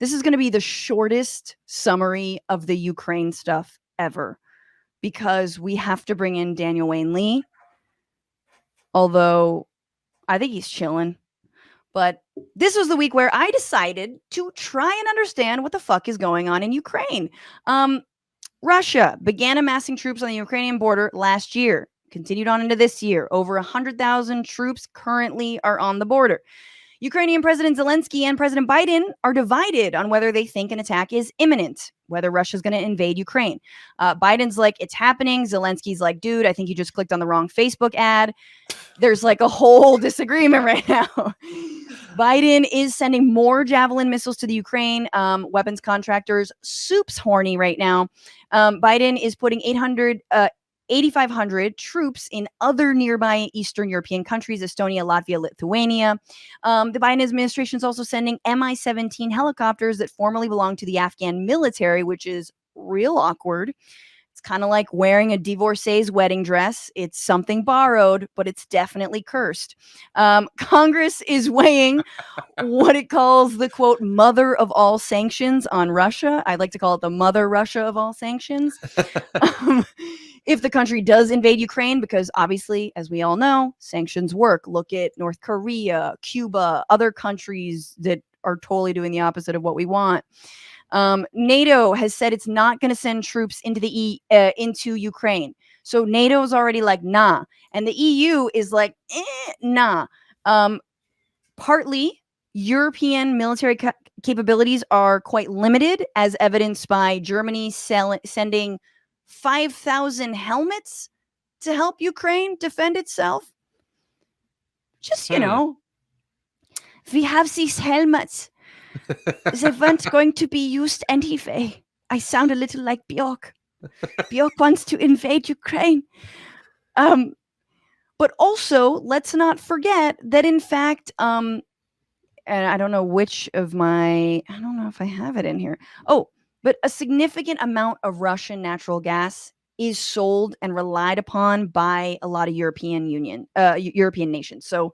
This is going to be the shortest summary of the Ukraine stuff ever because we have to bring in Daniel Wayne Lee. Although I think he's chilling. But this was the week where I decided to try and understand what the fuck is going on in Ukraine. Russia began amassing troops on the Ukrainian border last year, continued on into this year. Over 100,000 troops currently are on the border. Ukrainian President Zelensky and President Biden are divided on whether they think an attack is imminent, whether Russia's going to invade Ukraine. Biden's like, it's happening. Zelensky's like, dude, I think you just clicked on the wrong Facebook ad. There's like a whole disagreement right now. Biden is sending more Javelin missiles to the Ukraine. Weapons contractors, soup's horny right now. Biden is putting 8,500 troops in other nearby Eastern European countries, Estonia, Latvia, Lithuania. The Biden administration is also sending Mi-17 helicopters that formerly belonged to the Afghan military, which is real awkward. It's kind of like wearing a divorcee's wedding dress. It's something borrowed, but it's definitely cursed. Congress is weighing what it calls the, quote, mother of all sanctions on Russia. I'd like to call it the mother Russia of all sanctions. If the country does invade Ukraine, because obviously, as we all know, sanctions work. Look at North Korea, Cuba, other countries that are totally doing the opposite of what we want. NATO has said it's not going to send troops into into Ukraine. So NATO's already like, nah. And the EU is like, nah. Partly, European military capabilities are quite limited, as evidenced by Germany sending 5,000 helmets to help Ukraine defend itself. Just, we have these helmets. They weren't going to be used anyway. I sound a little like Björk. Björk wants to invade Ukraine. But also, let's not forget that, in fact, and I don't know I don't know if I have it in here. But a significant amount of Russian natural gas is sold and relied upon by a lot of European nations. So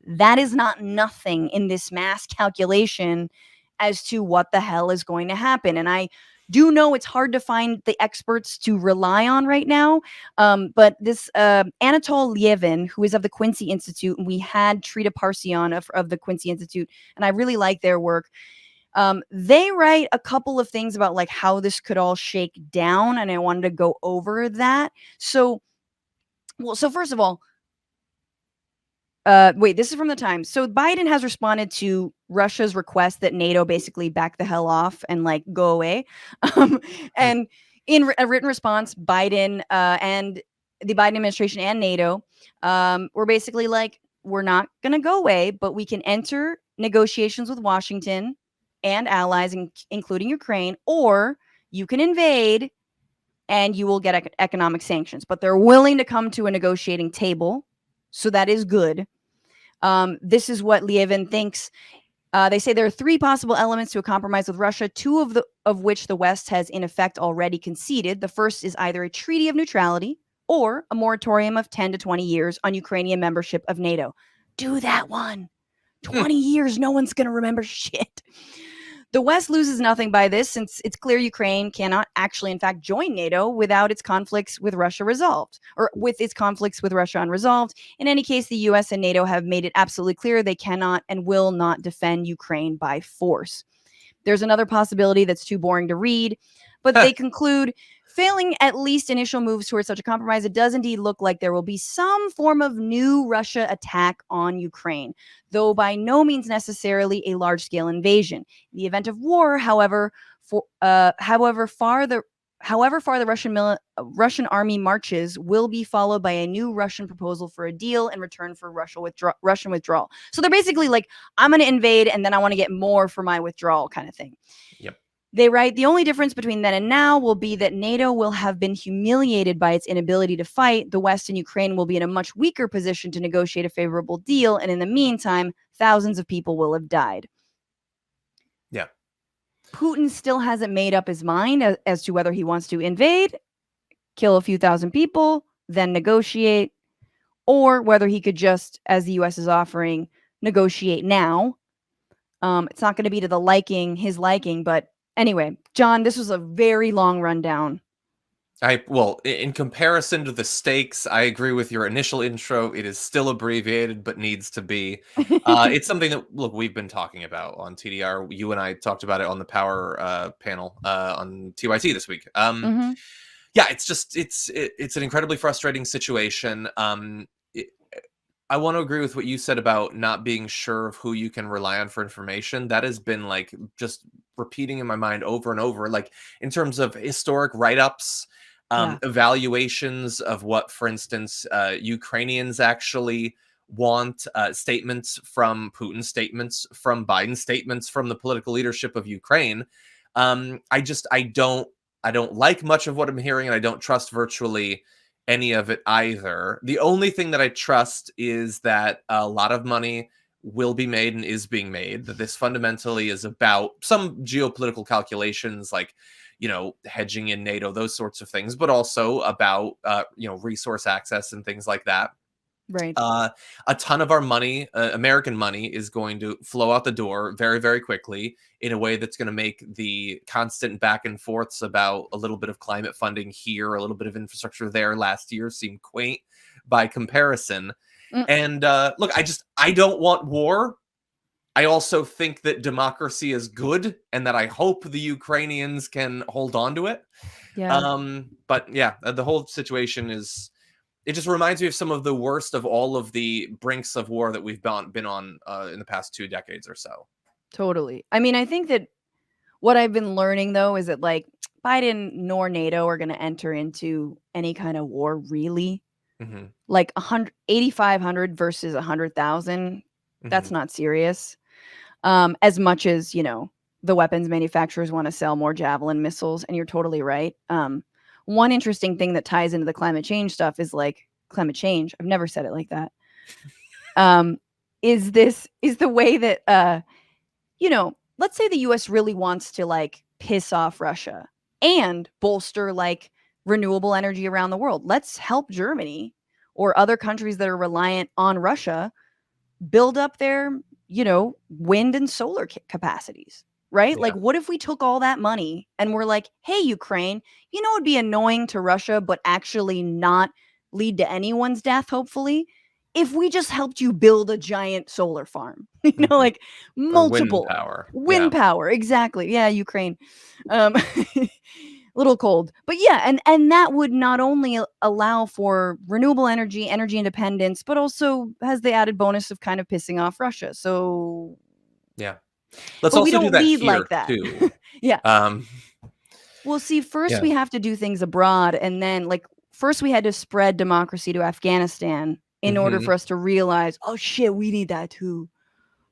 that is not nothing in this mass calculation as to what the hell is going to happen. And I do know it's hard to find the experts to rely on right now. But this Anatol Lievin, who is of the Quincy Institute, and we had Trita Parsion of the Quincy Institute, and I really like their work. They write a couple of things about like how this could all shake down, and I wanted to go over that. So first of all, this is from the Times. So Biden has responded to Russia's request that NATO basically back the hell off and like go away. And in a written response, Biden and the Biden administration and NATO were basically like, we're not going to go away, but we can enter negotiations with Washington and allies, including Ukraine, or you can invade and you will get economic sanctions. But they're willing to come to a negotiating table. So that is good. This is what Lievin thinks. They say there are three possible elements to a compromise with Russia, two of which the West has in effect already conceded. The first is either a treaty of neutrality or a moratorium of 10 to 20 years on Ukrainian membership of NATO. Do that one. 20 years, no one's going to remember shit. The West loses nothing by this, since it's clear Ukraine cannot actually, in fact, join NATO without its conflicts with Russia resolved, or with its conflicts with Russia unresolved. In any case, the US and NATO have made it absolutely clear they cannot and will not defend Ukraine by force. There's another possibility that's too boring to read, but they conclude, failing at least initial moves towards such a compromise, it does indeed look like there will be some form of new Russia attack on Ukraine, though by no means necessarily a large-scale invasion. In the event of war, however far the Russian army marches will be followed by a new Russian proposal for a deal in return for Russian withdrawal. So they're basically like, I'm going to invade and then I want to get more for my withdrawal kind of thing. Yep. They write, the only difference between then and now will be that NATO will have been humiliated by its inability to fight. The West and Ukraine will be in a much weaker position to negotiate a favorable deal. And in the meantime, thousands of people will have died. Yeah. Putin still hasn't made up his mind as to whether he wants to invade, kill a few thousand people, then negotiate, or whether he could just, as the U.S. is offering, negotiate now, It's not going to be to his liking, but anyway, John, this was a very long rundown. Well, in comparison to the stakes, I agree with your initial intro. It is still abbreviated, but needs to be. It's something that, look, we've been talking about on TDR. You and I talked about it on the Power panel on TYT this week. Mhm. Yeah, it's an incredibly frustrating situation. I want to agree with what you said about not being sure of who you can rely on for information. That has been like just repeating in my mind over and over, like in terms of historic write-ups, Yeah. evaluations of what, for instance, Ukrainians actually want, statements from Putin, statements from Biden, statements from the political leadership of Ukraine. I don't like much of what I'm hearing, and I don't trust virtually any of it either. The only thing that I trust is that a lot of money will be made and is being made, that this fundamentally is about some geopolitical calculations, like, hedging in NATO, those sorts of things, but also about, resource access and things like that. Right. A ton of our money, American money, is going to flow out the door very, very quickly in a way that's going to make the constant back and forths about a little bit of climate funding here, a little bit of infrastructure there last year seem quaint by comparison. Mm. And look, I don't want war. I also think that democracy is good and that I hope the Ukrainians can hold on to it. Yeah. But yeah, the whole situation it just reminds me of some of the worst of all of the brinks of war that we've been on in the past 2 decades or so. Totally. I mean, I think that what I've been learning though is that like Biden nor NATO are going to enter into any kind of war really. Mm-hmm. Like 8,500 versus 100,000. That's Mm-hmm. not serious. As much as, the weapons manufacturers want to sell more Javelin missiles, and you're totally right. One interesting thing that ties into the climate change stuff is like climate change. I've never said it like that. Is the way that let's say the US really wants to like piss off Russia and bolster like renewable energy around the world. Let's help Germany or other countries that are reliant on Russia build up their, wind and solar capacities, right? Yeah. Like, what if we took all that money and we're like, hey, Ukraine, it'd be annoying to Russia, but actually not lead to anyone's death, hopefully, if we just helped you build a giant solar farm, Mm-hmm. like Or wind multiple power. wind power. Exactly. Yeah, Ukraine. Um, little cold, but yeah, and that would not only allow for renewable energy independence, but also has the added bonus of kind of pissing off Russia. So Yeah. Let's but we also do don't that lead here like that. too. Yeah. Um, Well, see, first yeah. we have to do things abroad, and then like first we had to spread democracy to Afghanistan in order Mm-hmm. for us to realize, oh shit, we need that too.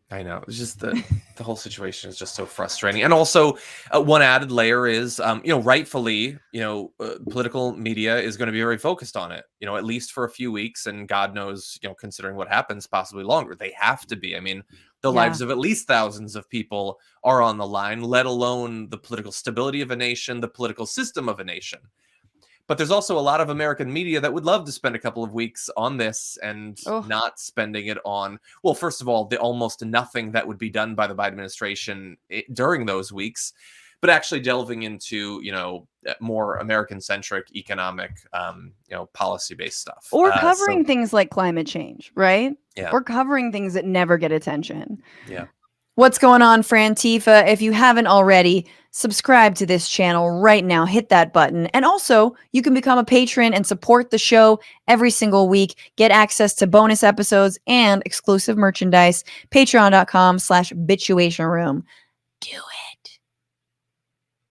I know. It's just the whole situation is just so frustrating. And also, one added layer is, rightfully, political media is going to be very focused on it, at least for a few weeks. And God knows, considering what happens, possibly longer. They have to be. I mean, the Yeah. lives of at least thousands of people are on the line, let alone the political stability of a nation, the political system of a nation. But there's also a lot of American media that would love to spend a couple of weeks on this and Oh. not spending it on, well, first of all, the almost nothing that would be done by the Biden administration during those weeks, but actually delving into, more American-centric economic, policy-based stuff. Or covering things like climate change, right? Yeah. Or covering things that never get attention. Yeah. What's going on, Frantifa? If you haven't already, subscribe to this channel right now. Hit that button. And also, you can become a patron and support the show every single week. Get access to bonus episodes and exclusive merchandise. Patreon.com/Bitchuation Room. Do it.